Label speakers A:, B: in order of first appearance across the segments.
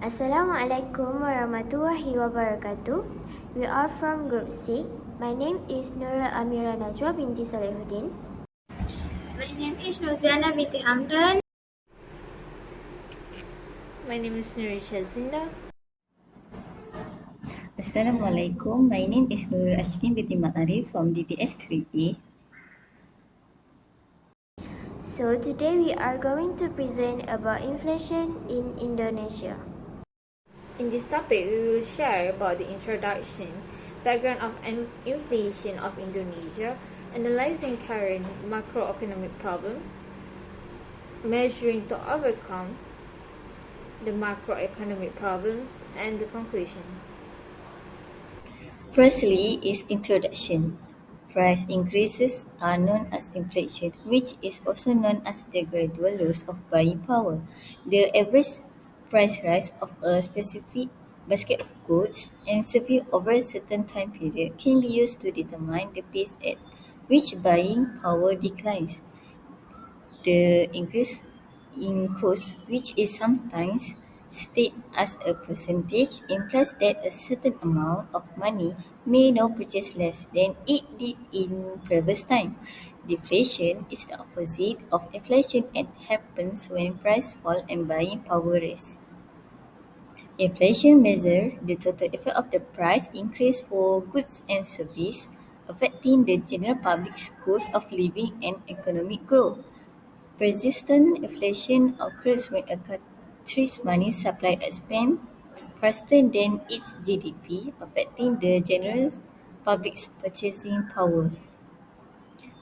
A: Assalamualaikum warahmatullahi wabarakatuh. We are from Group C. My name is Nurul Amira Najwa binti Salehuddin.
B: My name is Noziana binti Hamdan.
C: My name is Nurisha Zinda.
D: Assalamualaikum. My name is Nurul Ashkin binti Ma'arif from DPS 3A.
A: So today we are going to present about inflation in Indonesia.
C: In this topic, we will share about the introduction, background of inflation of Indonesia, analyzing current macroeconomic problem, measuring to overcome the macroeconomic problems, and the conclusion.
D: Firstly is introduction. Price increases are known as inflation, which is also known as the gradual loss of buying power. The average price rise of a specific basket of goods and service over a certain time period can be used to determine the pace at which buying power declines. The increase in cost, which is sometimes stated as a percentage, implies that a certain amount of money may now purchase less than it did in previous time. Deflation is the opposite of inflation and happens when price fall and buying power rise. Inflation measures the total effect of the price increase for goods and services, affecting the general public's cost of living and economic growth. Persistent inflation occurs when a country's money supply expands faster than its GDP, affecting the general public's purchasing power.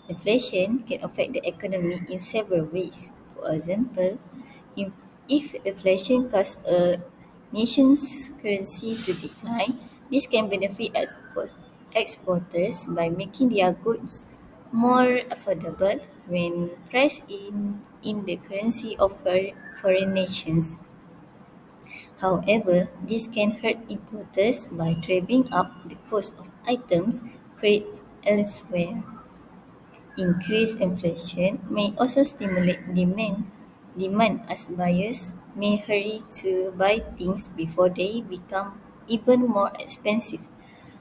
D: Inflation can affect the economy in several ways. For example, if inflation causes a nation's currency to decline, this can benefit exporters by making their goods more affordable when priced in the currency of foreign nations. However, this can hurt importers by driving up the cost of items created elsewhere. Increased inflation may also stimulate demand as buyers may hurry to buy things before they become even more expensive.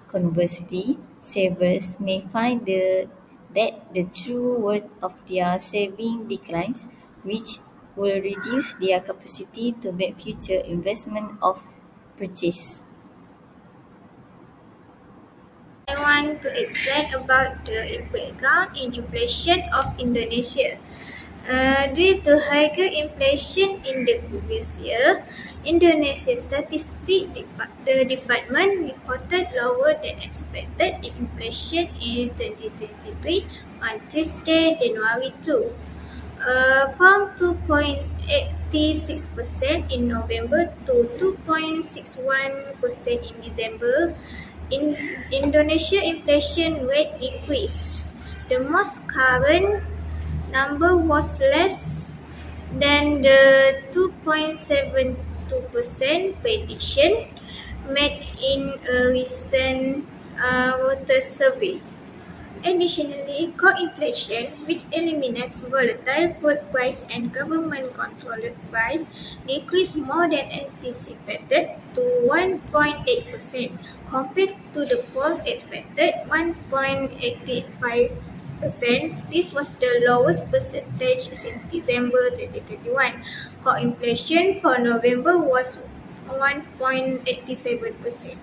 D: Conversely, savers may find that the true worth of their saving declines, which will reduce their capacity to make future investment of purchase.
B: I want to explain about the background in inflation of Indonesia. Due to higher inflation in the previous year, Indonesia Statistics Department reported lower than expected inflation in 2023 on Tuesday, January 2. From 2.86% in November to 2.61% in December, in Indonesia inflation rate decreased. The most current number was less than the 2.72% prediction made in a recent Reuters survey. Additionally, core inflation, which eliminates volatile food price and government-controlled price, decreased more than anticipated to 1.8% compared to the polls expected 1.85%. This was the lowest percentage since December 2021. Core inflation for November was 1.87%.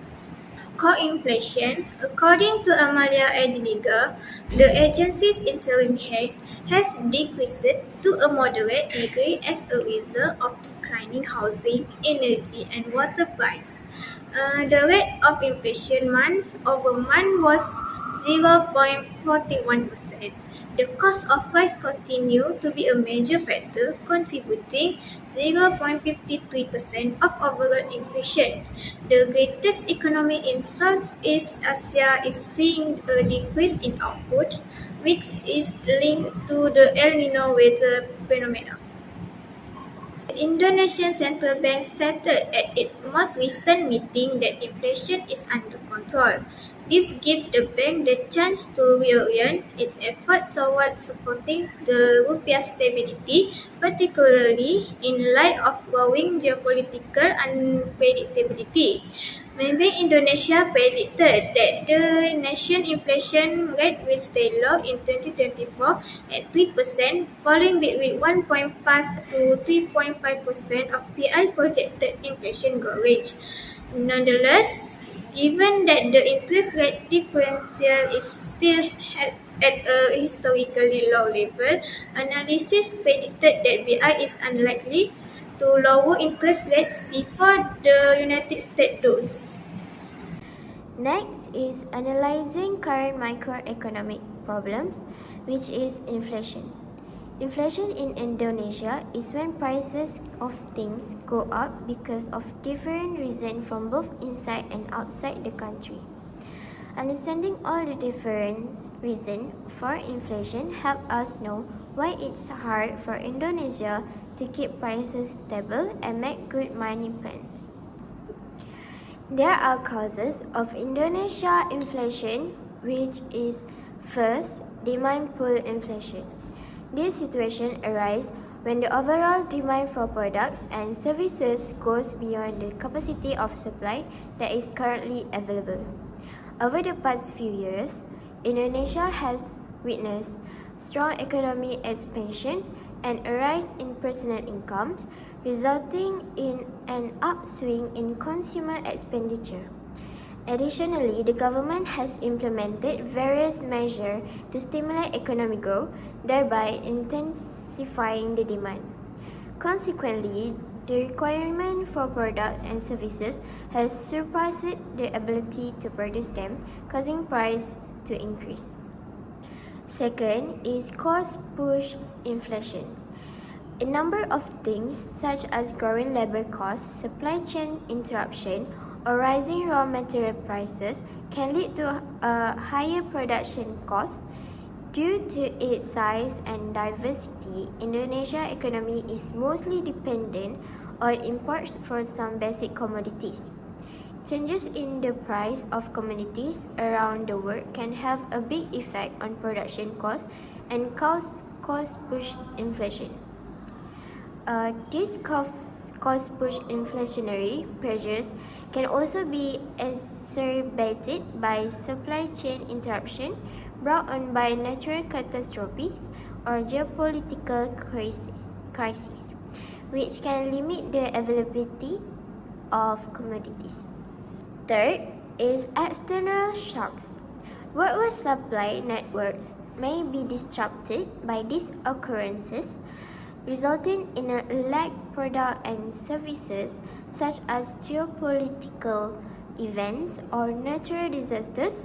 B: Core inflation, according to Amalia Ediniga, the agency's interim head, has decreased to a moderate degree as a result of declining housing, energy, and water price. The rate of inflation month-over-month was 0.41%. The cost of rice continued to be a major factor, contributing 0.53% of overall inflation. The greatest economy in Southeast Asia is seeing a decrease in output, which is linked to the El Nino weather phenomenon. The Indonesian central bank stated at its most recent meeting that inflation is under control. This gives the bank the chance to reorient its effort towards supporting the rupiah stability, particularly in light of growing geopolitical unpredictability. Maybe Indonesia predicted that the nation inflation rate will stay low in 2024 at 3%, falling between 1.5 to 3.5% of PI's projected inflation goal range. Nonetheless, given that the interest rate differential is still at a historically low level, analysis predicted that BI is unlikely to lower interest rates before the United States does.
A: Next is analyzing current microeconomic problems, which is inflation. Inflation in Indonesia is when prices of things go up because of different reasons from both inside and outside the country. Understanding all the different reasons for inflation help us know why it's hard for Indonesia to keep prices stable and make good money plans. There are causes of Indonesia inflation, which is first, demand pull inflation. This situation arises when the overall demand for products and services goes beyond the capacity of supply that is currently available. Over the past few years, Indonesia has witnessed strong economic expansion and a rise in personal incomes, resulting in an upswing in consumer expenditure. Additionally, the government has implemented various measures to stimulate economic growth, thereby intensifying the demand. Consequently, the requirement for products and services has surpassed the ability to produce them, causing price to increase. Second is cost-push inflation. A number of things, such as growing labor costs, supply chain interruption, or rising raw material prices, can lead to a higher production cost. Due to its size and diversity, Indonesia's economy is mostly dependent on imports for some basic commodities. Changes in the price of commodities around the world can have a big effect on production costs and cause cost-push inflation. These cost-push inflationary pressures can also be exacerbated by supply chain interruption brought on by natural catastrophes or geopolitical crises, which can limit the availability of commodities. Third is external shocks. Worldwide supply networks may be disrupted by these occurrences, resulting in a lack of products and services such as geopolitical events or natural disasters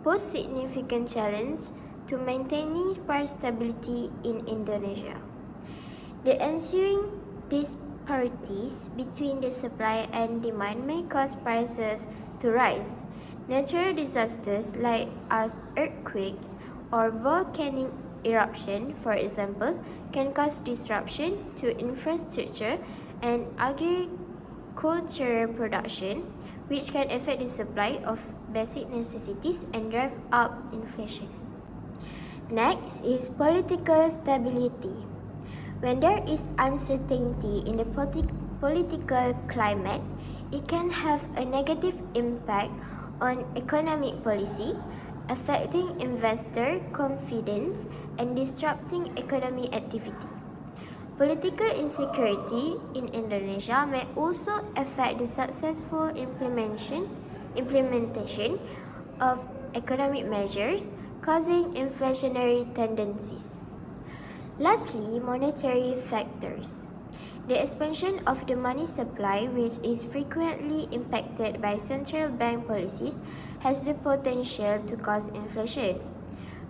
A: pose significant challenge to maintaining price stability in Indonesia. The ensuing disparities between the supply and demand may cause prices to rise. Natural disasters like earthquakes or volcanic eruption, for example, can cause disruption to infrastructure and agricultural production, which can affect the supply of basic necessities and drive up inflation. Next is political stability. When there is uncertainty in the political climate, it can have a negative impact on economic policy, affecting investor confidence and disrupting economic activity. Political insecurity in Indonesia may also affect the successful implementation of economic measures, causing inflationary tendencies. Lastly, monetary factors. The expansion of the money supply, which is frequently impacted by central bank policies, has the potential to cause inflation.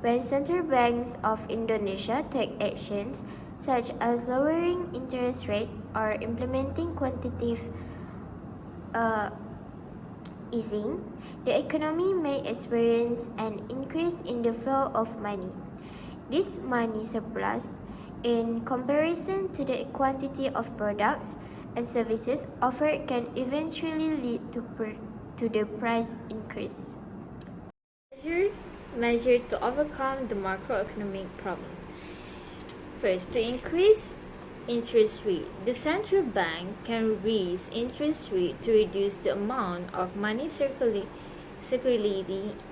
A: When central banks of Indonesia take actions such as lowering interest rate or implementing quantitative easing, the economy may experience an increase in the flow of money. This money surplus In comparison to the quantity of products and services offered can eventually lead to the price increase.
C: Measure, measure to overcome the macroeconomic problem. First, to increase interest rate. The central bank can raise interest rate to reduce the amount of money circulating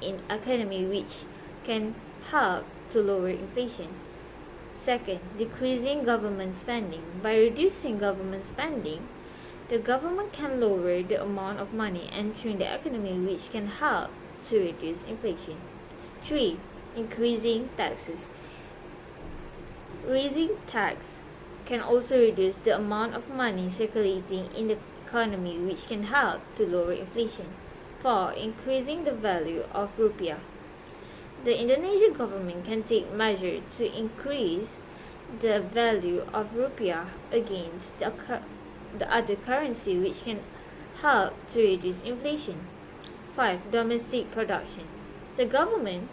C: in economy, which can help to lower inflation. Second, decreasing government spending. By reducing government spending, the government can lower the amount of money entering the economy, which can help to reduce inflation. 3. Increasing taxes. Raising tax can also reduce the amount of money circulating in the economy, which can help to lower inflation. 4. Increasing the value of rupiah. The Indonesian government can take measures to increase the value of rupiah against the other currency, which can help to reduce inflation. 5. Domestic production. The government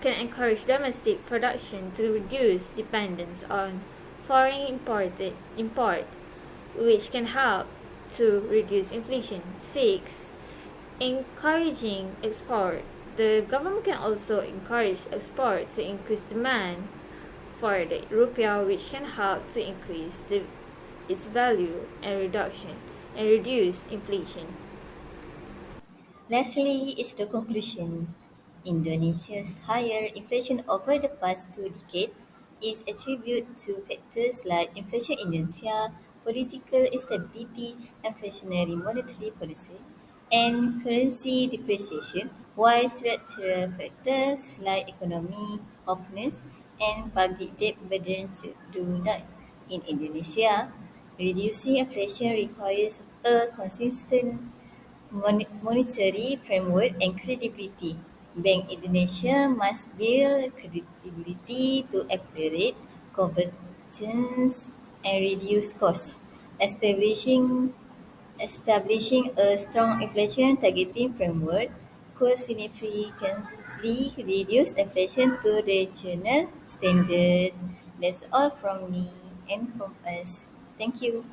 C: can encourage domestic production to reduce dependence on foreign imports, which can help to reduce inflation. 6. Encouraging export. The government can also encourage export to increase demand for the rupiah, which can help to increase its value and reduce inflation.
D: Lastly is the conclusion. Indonesia's higher inflation over the past 2 decades is attributed to factors like inflation inertia, political instability, inflationary monetary policy, and currency depreciation, while structural factors like economy, openness, and public debt burden do not. In Indonesia, reducing inflation requires a consistent monetary framework and credibility. Bank Indonesia must build credibility to accelerate convergence and reduce costs. Establishing a strong inflation targeting framework could significantly reduce inflation to regional standards. That's all from me and from us. Thank you.